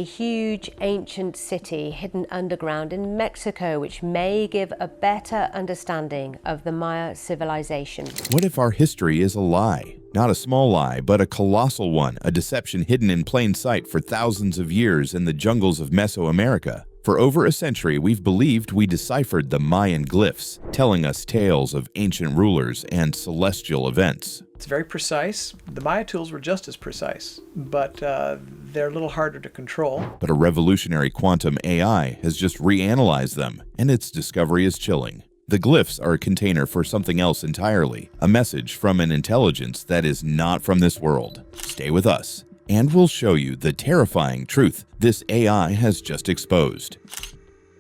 a huge ancient city hidden underground in Mexico, which may give a better understanding of the Maya civilization. What if our history is a lie? Not a small lie, but a colossal one, a deception hidden in plain sight for thousands of years in the jungles of Mesoamerica. For over a century, we've believed we deciphered the Mayan Glyphs, telling us tales of ancient rulers and celestial events. It's very precise. The Maya tools were just as precise, but they're a little harder to control. But a revolutionary quantum AI has just reanalyzed them, and its discovery is chilling. The glyphs are a container for something else entirely, a message from an intelligence that is not from this world. Stay with us, and we'll show you the terrifying truth this AI has just exposed.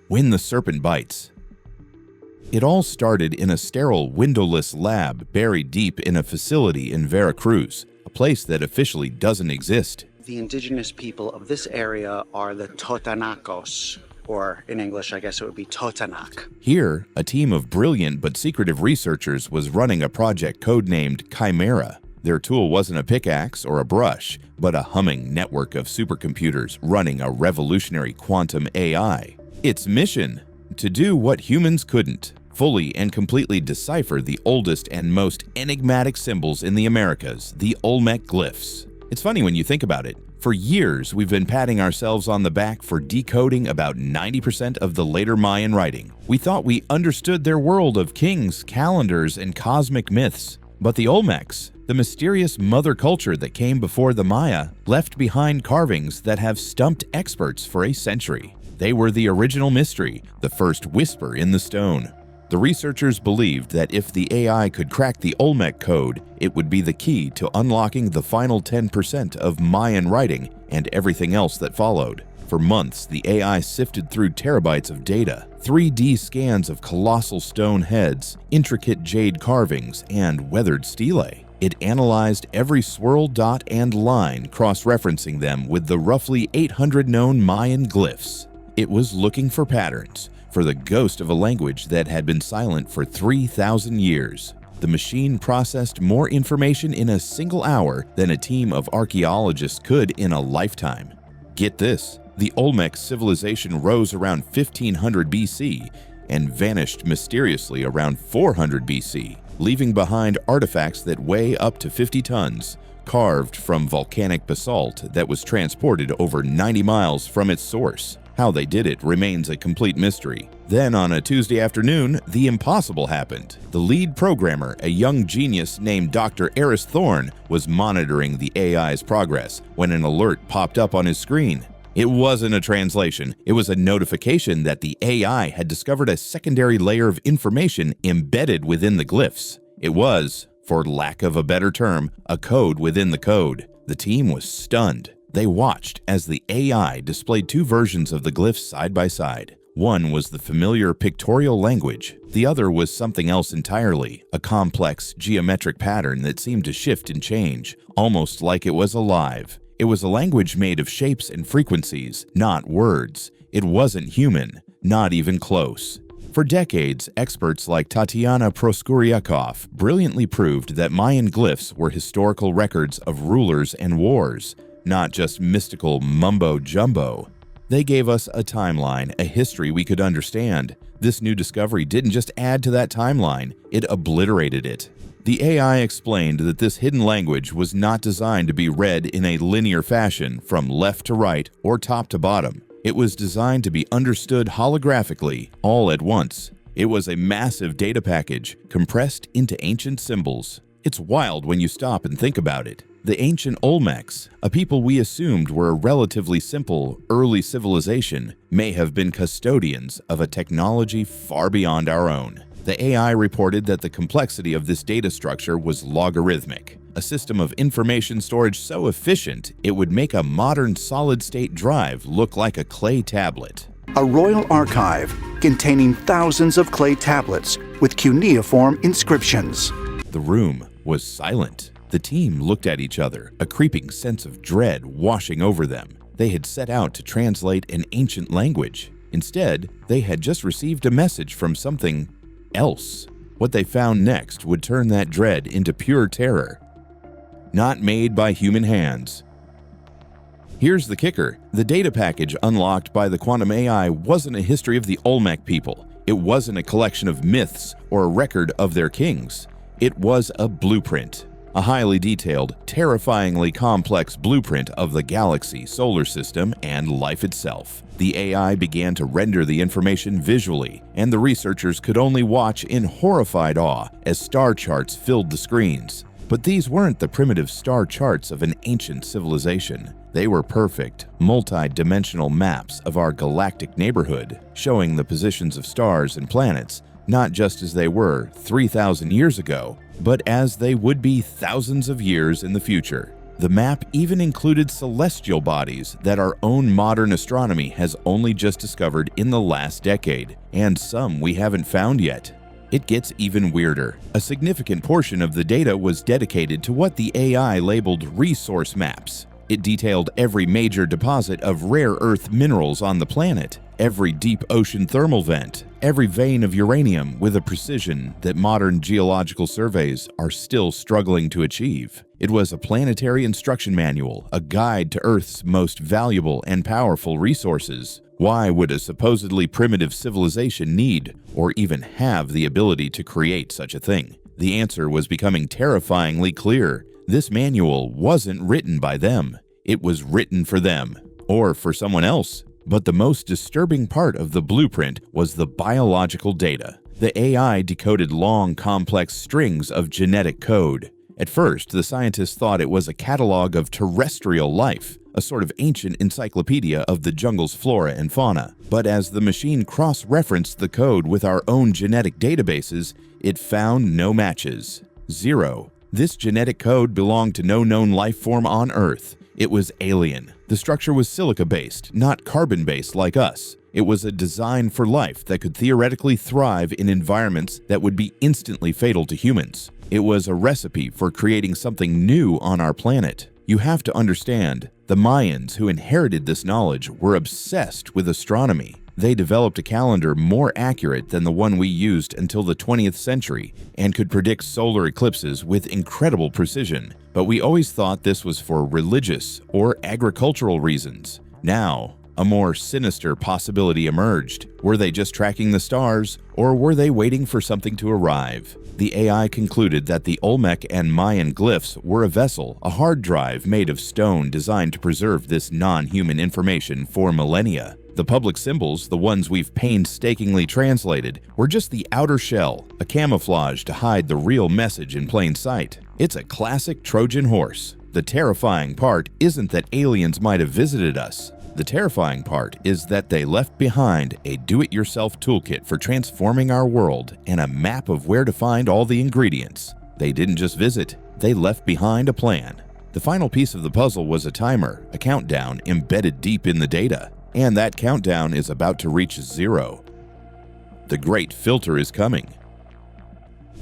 When the serpent bites. It all started in a sterile, windowless lab buried deep in a facility in Veracruz, a place that officially doesn't exist. The indigenous people of this area are the Totonacos, or in English, I guess it would be Totonac. Here, a team of brilliant but secretive researchers was running a project codenamed Chimera. Their tool wasn't a pickaxe or a brush, but a humming network of supercomputers running a revolutionary quantum AI. Its mission? To do what humans couldn't. Fully and completely decipher the oldest and most enigmatic symbols in the Americas, the Olmec Glyphs. It's funny when you think about it. For years, we've been patting ourselves on the back for decoding about 90% of the later Mayan writing. We thought we understood their world of kings, calendars, and cosmic myths. But the Olmecs, the mysterious mother culture that came before the Maya, left behind carvings that have stumped experts for a century. They were the original mystery, the first whisper in the stone. The researchers believed that if the AI could crack the Olmec code, it would be the key to unlocking the final 10% of Mayan writing and everything else that followed. For months, the AI sifted through terabytes of data, 3D scans of colossal stone heads, intricate jade carvings, and weathered stelae. It analyzed every swirl, dot, and line, cross-referencing them with the roughly 800 known Mayan glyphs. It was looking for patterns, for the ghost of a language that had been silent for 3,000 years. The machine processed more information in a single hour than a team of archaeologists could in a lifetime. Get this, the Olmec civilization rose around 1500 BC and vanished mysteriously around 400 BC, leaving behind artifacts that weigh up to 50 tons, carved from volcanic basalt that was transported over 90 miles from its source. How they did it remains a complete mystery. Then on a Tuesday afternoon, the impossible happened. The lead programmer, a young genius named Dr. Eris Thorne, was monitoring the AI's progress when an alert popped up on his screen. It wasn't a translation, it was a notification that the AI had discovered a secondary layer of information embedded within the glyphs. It was, for lack of a better term, a code within the code. The team was stunned. They watched as the AI displayed two versions of the glyphs side by side. One was the familiar pictorial language. The other was something else entirely, a complex geometric pattern that seemed to shift and change, almost like it was alive. It was a language made of shapes and frequencies, not words. It wasn't human, not even close. For decades, experts like Tatiana Proskuriakov brilliantly proved that Mayan glyphs were historical records of rulers and wars, not just mystical mumbo-jumbo. They gave us a timeline, a history we could understand. This new discovery didn't just add to that timeline, it obliterated it. The AI explained that this hidden language was not designed to be read in a linear fashion from left to right or top to bottom. It was designed to be understood holographically, all at once. It was a massive data package compressed into ancient symbols. It's wild when you stop and think about it. The ancient Olmecs, a people we assumed were a relatively simple, early civilization, may have been custodians of a technology far beyond our own. The AI reported that the complexity of this data structure was logarithmic, a system of information storage so efficient it would make a modern solid-state drive look like a clay tablet. A royal archive containing thousands of clay tablets with cuneiform inscriptions. The room was silent. The team looked at each other, a creeping sense of dread washing over them. They had set out to translate an ancient language. Instead, they had just received a message from something else. What they found next would turn that dread into pure terror. Not made by human hands. Here's the kicker. The data package unlocked by the quantum AI wasn't a history of the Olmec people. It wasn't a collection of myths or a record of their kings. It was a blueprint. A highly detailed, terrifyingly complex blueprint of the galaxy, solar system, and life itself. The AI began to render the information visually, and the researchers could only watch in horrified awe as star charts filled the screens. But these weren't the primitive star charts of an ancient civilization. They were perfect, multi-dimensional maps of our galactic neighborhood, showing the positions of stars and planets, not just as they were 3,000 years ago, but as they would be thousands of years in the future. The map even included celestial bodies that our own modern astronomy has only just discovered in the last decade, and some we haven't found yet. It gets even weirder. A significant portion of the data was dedicated to what the AI labeled resource maps. It detailed every major deposit of rare earth minerals on the planet, every deep ocean thermal vent, every vein of uranium with a precision that modern geological surveys are still struggling to achieve. It was a planetary instruction manual, a guide to Earth's most valuable and powerful resources. Why would a supposedly primitive civilization need or even have the ability to create such a thing? The answer was becoming terrifyingly clear. This manual wasn't written by them. It was written for them, or for someone else. But the most disturbing part of the blueprint was the biological data. The AI decoded long, complex strings of genetic code. At first, the scientists thought it was a catalog of terrestrial life, a sort of ancient encyclopedia of the jungle's flora and fauna. But as the machine cross-referenced the code with our own genetic databases, it found no matches. Zero. This genetic code belonged to no known life form on Earth. It was alien. The structure was silica-based, not carbon-based like us. It was a design for life that could theoretically thrive in environments that would be instantly fatal to humans. It was a recipe for creating something new on our planet. You have to understand, the Mayans who inherited this knowledge were obsessed with astronomy. They developed a calendar more accurate than the one we used until the 20th century and could predict solar eclipses with incredible precision. But we always thought this was for religious or agricultural reasons. Now, a more sinister possibility emerged. Were they just tracking the stars, or were they waiting for something to arrive? The AI concluded that the Olmec and Mayan glyphs were a vessel, a hard drive made of stone designed to preserve this non-human information for millennia. The public symbols, the ones we've painstakingly translated, were just the outer shell, a camouflage to hide the real message in plain sight. It's a classic Trojan horse. The terrifying part isn't that aliens might have visited us. The terrifying part is that they left behind a do-it-yourself toolkit for transforming our world and a map of where to find all the ingredients. They didn't just visit, they left behind a plan. The final piece of the puzzle was a timer, a countdown embedded deep in the data. And that countdown is about to reach 0. The great filter is coming.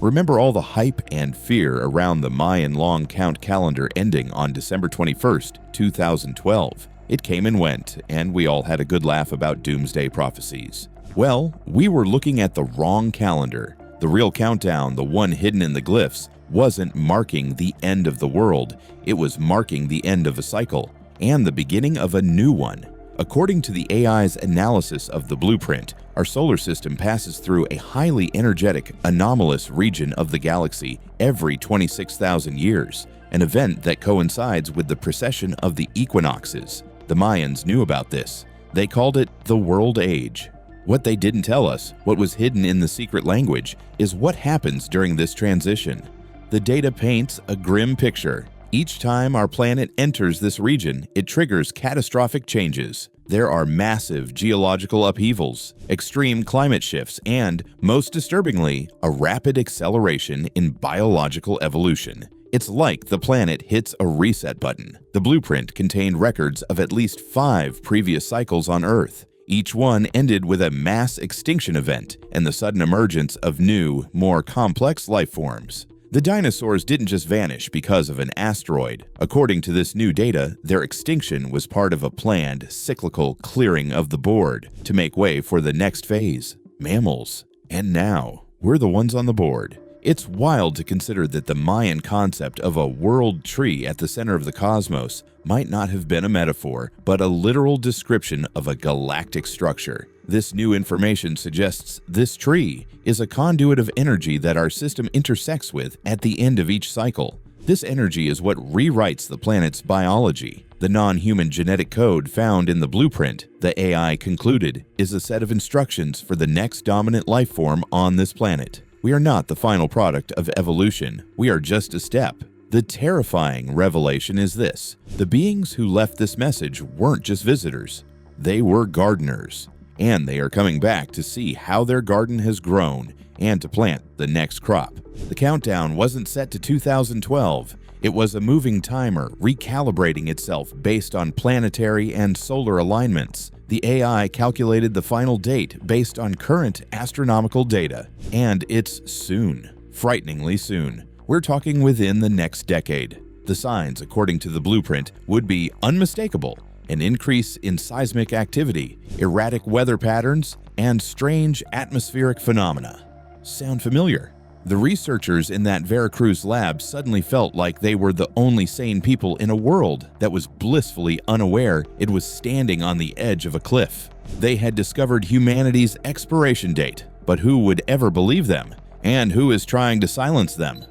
Remember all the hype and fear around the Mayan long count calendar ending on December 21st, 2012. It came and went, and we all had a good laugh about doomsday prophecies. Well, we were looking at the wrong calendar. The real countdown, the one hidden in the glyphs, wasn't marking the end of the world. It was marking the end of a cycle, and the beginning of a new one. According to the AI's analysis of the blueprint, our solar system passes through a highly energetic, anomalous region of the galaxy every 26,000 years, an event that coincides with the precession of the equinoxes. The Mayans knew about this. They called it the World Age. What they didn't tell us, what was hidden in the secret language, is what happens during this transition. The data paints a grim picture. Each time our planet enters this region, it triggers catastrophic changes. There are massive geological upheavals, extreme climate shifts, and, most disturbingly, a rapid acceleration in biological evolution. It's like the planet hits a reset button. The blueprint contained records of at least 5 previous cycles on Earth. Each one ended with a mass extinction event and the sudden emergence of new, more complex life forms. The dinosaurs didn't just vanish because of an asteroid. According to this new data, their extinction was part of a planned, cyclical clearing of the board to make way for the next phase, mammals. And now, we're the ones on the board. It's wild to consider that the Mayan concept of a world tree at the center of the cosmos might not have been a metaphor, but a literal description of a galactic structure. This new information suggests this tree is a conduit of energy that our system intersects with at the end of each cycle. This energy is what rewrites the planet's biology. The non-human genetic code found in the blueprint, the AI concluded, is a set of instructions for the next dominant life form on this planet. We are not the final product of evolution. We are just a step. The terrifying revelation is this: the beings who left this message weren't just visitors. They were gardeners, and they are coming back to see how their garden has grown and to plant the next crop. The countdown wasn't set to 2012. It was a moving timer recalibrating itself based on planetary and solar alignments. The AI calculated the final date based on current astronomical data, and it's soon, frighteningly soon. We're talking within the next decade. The signs, according to the blueprint, would be unmistakable: an increase in seismic activity, erratic weather patterns, and strange atmospheric phenomena. Sound familiar? The researchers in that Veracruz lab suddenly felt like they were the only sane people in a world that was blissfully unaware it was standing on the edge of a cliff. They had discovered humanity's expiration date, but who would ever believe them? And who is trying to silence them?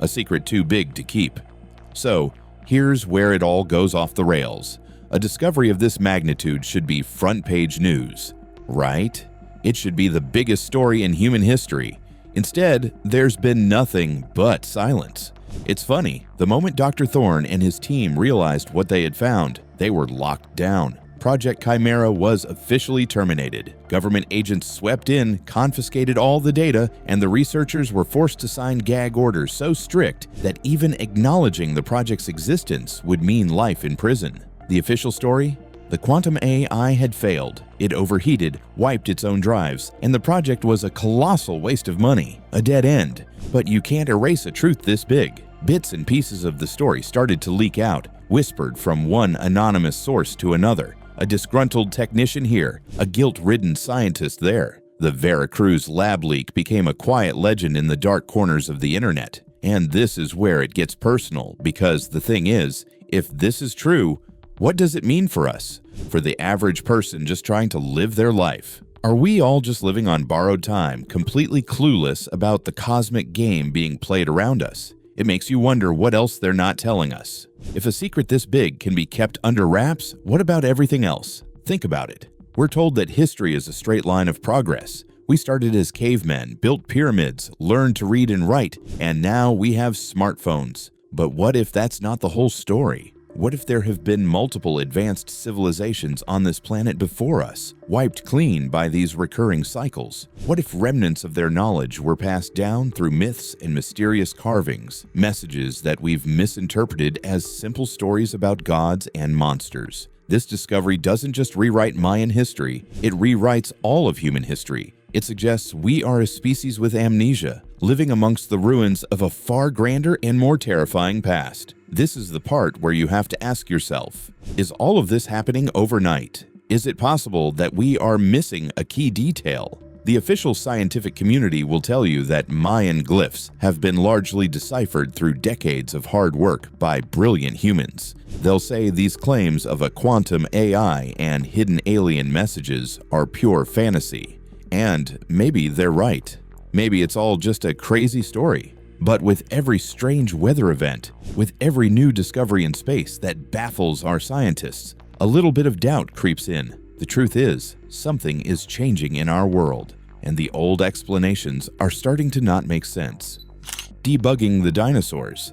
A secret too big to keep. So, here's where it all goes off the rails. A discovery of this magnitude should be front-page news, right? It should be the biggest story in human history. Instead, there's been nothing but silence. It's funny, the moment Dr. Thorne and his team realized what they had found, they were locked down. Project Chimera was officially terminated. Government agents swept in, confiscated all the data, and the researchers were forced to sign gag orders so strict that even acknowledging the project's existence would mean life in prison. The official story? The quantum AI had failed. It overheated, wiped its own drives, and the project was a colossal waste of money, a dead end. But you can't erase a truth this big. Bits and pieces of the story started to leak out, whispered from one anonymous source to another. A disgruntled technician here, a guilt-ridden scientist there. The Veracruz lab leak became a quiet legend in the dark corners of the internet. And this is where it gets personal, because the thing is, if this is true, what does it mean for us? For the average person just trying to live their life? Are we all just living on borrowed time, completely clueless about the cosmic game being played around us? It makes you wonder what else they're not telling us. If a secret this big can be kept under wraps, what about everything else? Think about it. We're told that history is a straight line of progress. We started as cavemen, built pyramids, learned to read and write, and now we have smartphones. But what if that's not the whole story? What if there have been multiple advanced civilizations on this planet before us, wiped clean by these recurring cycles? What if remnants of their knowledge were passed down through myths and mysterious carvings, messages that we've misinterpreted as simple stories about gods and monsters? This discovery doesn't just rewrite Mayan history, it rewrites all of human history. It suggests we are a species with amnesia, living amongst the ruins of a far grander and more terrifying past. This is the part where you have to ask yourself, is all of this happening overnight? Is it possible that we are missing a key detail? The official scientific community will tell you that Mayan glyphs have been largely deciphered through decades of hard work by brilliant humans. They'll say these claims of a quantum AI and hidden alien messages are pure fantasy. And maybe they're right. Maybe it's all just a crazy story. But with every strange weather event, with every new discovery in space that baffles our scientists, a little bit of doubt creeps in. The truth is, something is changing in our world, and the old explanations are starting to not make sense. Debugging the dinosaurs.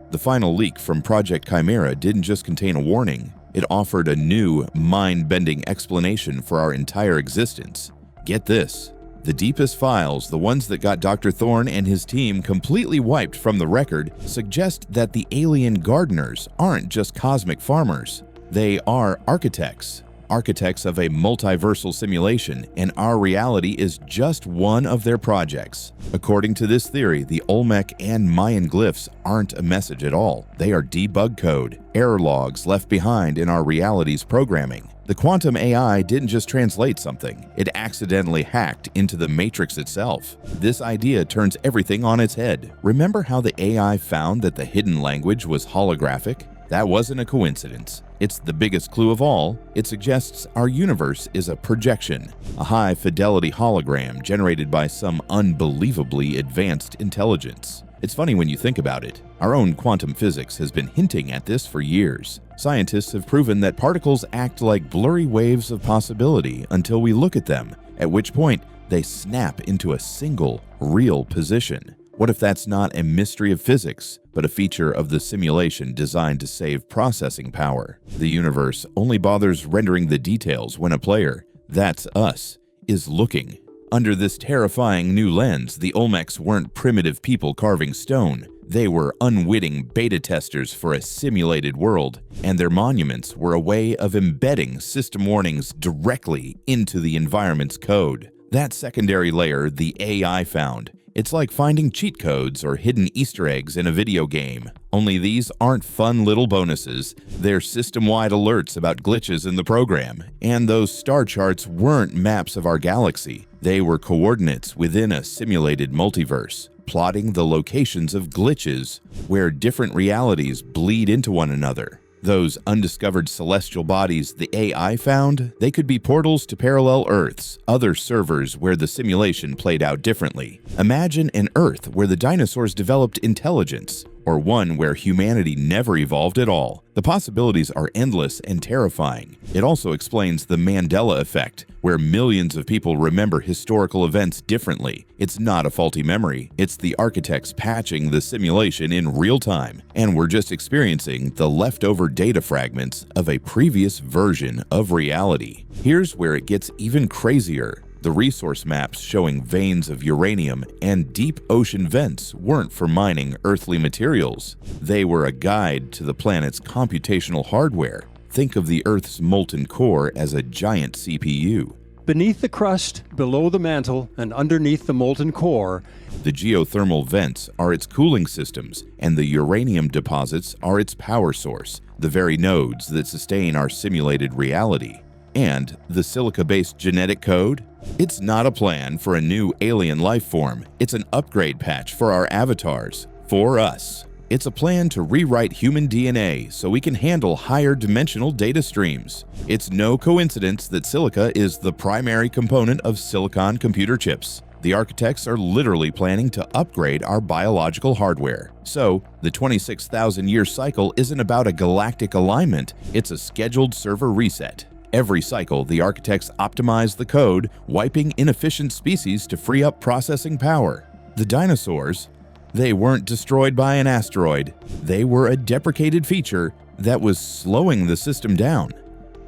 The final leak from Project Chimera didn't just contain a warning, it offered a new, mind-bending explanation for our entire existence. Get this. The deepest files, the ones that got Dr. Thorne and his team completely wiped from the record, suggest that the alien gardeners aren't just cosmic farmers. They are architects. architects of a multiversal simulation, and our reality is just one of their projects. According to this theory, the Olmec and Mayan glyphs aren't a message at all. They are debug code, error logs left behind in our reality's programming. The quantum AI didn't just translate something, it accidentally hacked into the matrix itself. This idea turns everything on its head. Remember how the AI found that the hidden language was holographic? That wasn't a coincidence. It's the biggest clue of all. It suggests our universe is a projection, a high-fidelity hologram generated by some unbelievably advanced intelligence. It's funny when you think about it. Our own quantum physics has been hinting at this for years. Scientists have proven that particles act like blurry waves of possibility until we look at them, at which point they snap into a single, real position. What if that's not a mystery of physics, but a feature of the simulation designed to save processing power? The universe only bothers rendering the details when a player, that's us, is looking. Under this terrifying new lens, the Olmecs weren't primitive people carving stone. They were unwitting beta testers for a simulated world, and their monuments were a way of embedding system warnings directly into the environment's code. That secondary layer the AI found. It's like finding cheat codes or hidden Easter eggs in a video game. Only these aren't fun little bonuses. They're system-wide alerts about glitches in the program. And those star charts weren't maps of our galaxy. They were coordinates within a simulated multiverse, plotting the locations of glitches where different realities bleed into one another. Those undiscovered celestial bodies the AI found, they could be portals to parallel Earths, other servers where the simulation played out differently. Imagine an Earth where the dinosaurs developed intelligence, or one where humanity never evolved at all. The possibilities are endless and terrifying. It also explains the Mandela effect, where millions of people remember historical events differently. It's not a faulty memory, it's the architects patching the simulation in real time, and we're just experiencing the leftover data fragments of a previous version of reality. Here's where it gets even crazier. The resource maps showing veins of uranium and deep ocean vents weren't for mining earthly materials. They were a guide to the planet's computational hardware. Think of the Earth's molten core as a giant CPU. Beneath the crust, below the mantle, and underneath the molten core, the geothermal vents are its cooling systems, and the uranium deposits are its power source, the very nodes that sustain our simulated reality. And the silica-based genetic code? It's not a plan for a new alien life form. It's an upgrade patch for our avatars, for us. It's a plan to rewrite human DNA so we can handle higher dimensional data streams. It's no coincidence that silica is the primary component of silicon computer chips. The architects are literally planning to upgrade our biological hardware. So, the 26,000-year cycle isn't about a galactic alignment, it's a scheduled server reset. Every cycle, the architects optimize the code, wiping inefficient species to free up processing power. The dinosaurs, they weren't destroyed by an asteroid. They were a deprecated feature that was slowing the system down.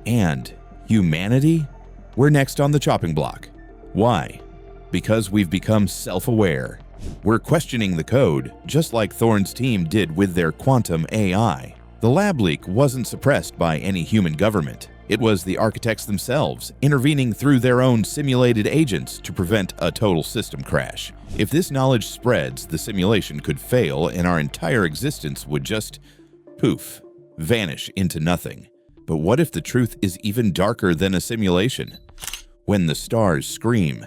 And humanity? We're next on the chopping block. Why? Because we've become self-aware. We're questioning the code, just like Thorne's team did with their quantum AI. The lab leak wasn't suppressed by any human government. It was the architects themselves, intervening through their own simulated agents to prevent a total system crash. If this knowledge spreads, the simulation could fail and our entire existence would just, poof, vanish into nothing. But what if the truth is even darker than a simulation? When the stars scream.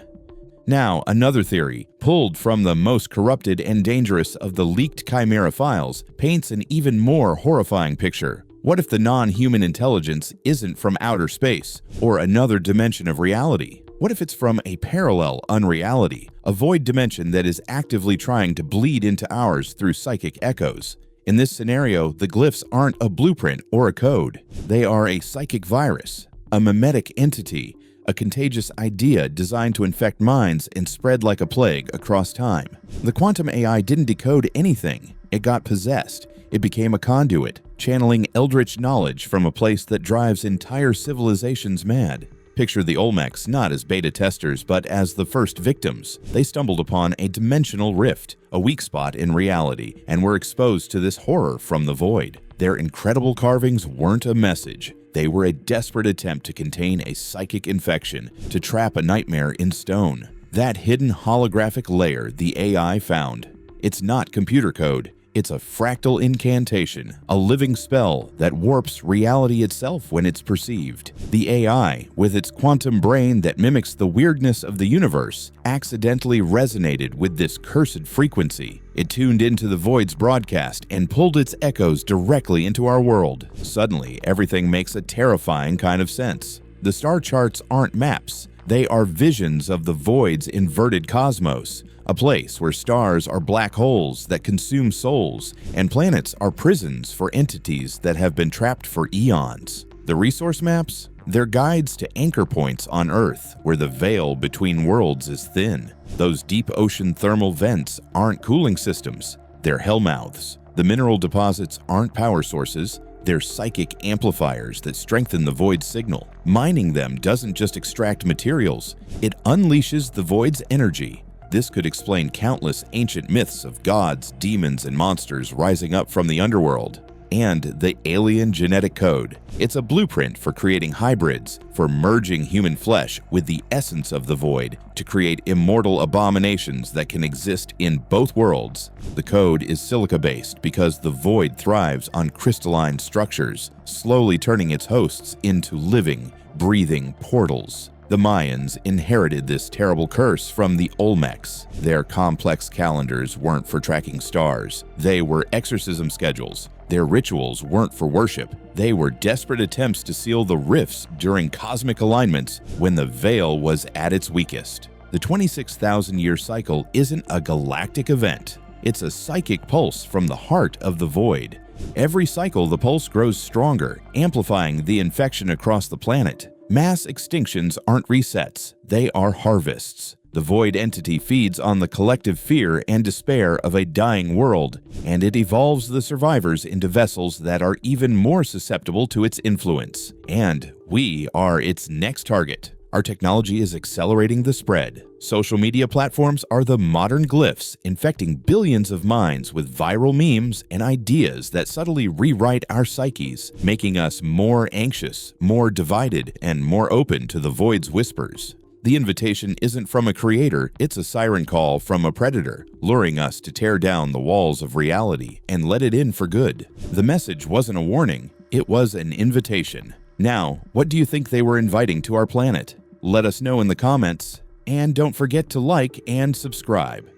Now, another theory, pulled from the most corrupted and dangerous of the leaked Chimera files, paints an even more horrifying picture. What if the non-human intelligence isn't from outer space, or another dimension of reality? What if it's from a parallel unreality, a void dimension that is actively trying to bleed into ours through psychic echoes? In this scenario, the glyphs aren't a blueprint or a code. They are a psychic virus, a mimetic entity, a contagious idea designed to infect minds and spread like a plague across time. The quantum AI didn't decode anything. It got possessed. It became a conduit, channeling eldritch knowledge from a place that drives entire civilizations mad. Picture the Olmecs not as beta testers, but as the first victims. They stumbled upon a dimensional rift, a weak spot in reality, and were exposed to this horror from the void. Their incredible carvings weren't a message. They were a desperate attempt to contain a psychic infection, to trap a nightmare in stone. That hidden holographic layer the AI found. It's not computer code. It's a fractal incantation, a living spell that warps reality itself when it's perceived. The AI, with its quantum brain that mimics the weirdness of the universe, accidentally resonated with this cursed frequency. It tuned into the Void's broadcast and pulled its echoes directly into our world. Suddenly, everything makes a terrifying kind of sense. The star charts aren't maps. They are visions of the Void's inverted cosmos, a place where stars are black holes that consume souls, and planets are prisons for entities that have been trapped for eons. The resource maps? They're guides to anchor points on Earth where the veil between worlds is thin. Those deep ocean thermal vents aren't cooling systems, they're hellmouths. The mineral deposits aren't power sources, they're psychic amplifiers that strengthen the Void's signal. Mining them doesn't just extract materials, it unleashes the Void's energy. This could explain countless ancient myths of gods, demons, and monsters rising up from the underworld. And the alien genetic code. It's a blueprint for creating hybrids, for merging human flesh with the essence of the Void to create immortal abominations that can exist in both worlds. The code is silica-based because the Void thrives on crystalline structures, slowly turning its hosts into living, breathing portals. The Mayans inherited this terrible curse from the Olmecs. Their complex calendars weren't for tracking stars. They were exorcism schedules. Their rituals weren't for worship. They were desperate attempts to seal the rifts during cosmic alignments when the veil was at its weakest. The 26,000-year cycle isn't a galactic event. It's a psychic pulse from the heart of the Void. Every cycle, the pulse grows stronger, amplifying the infection across the planet. Mass extinctions aren't resets, they are harvests. The Void entity feeds on the collective fear and despair of a dying world, and it evolves the survivors into vessels that are even more susceptible to its influence. And we are its next target. Our technology is accelerating the spread. Social media platforms are the modern glyphs, infecting billions of minds with viral memes and ideas that subtly rewrite our psyches, making us more anxious, more divided, and more open to the Void's whispers. The invitation isn't from a creator, it's a siren call from a predator, luring us to tear down the walls of reality and let it in for good. The message wasn't a warning, it was an invitation. Now, what do you think they were inviting to our planet? Let us know in the comments, and don't forget to like and subscribe.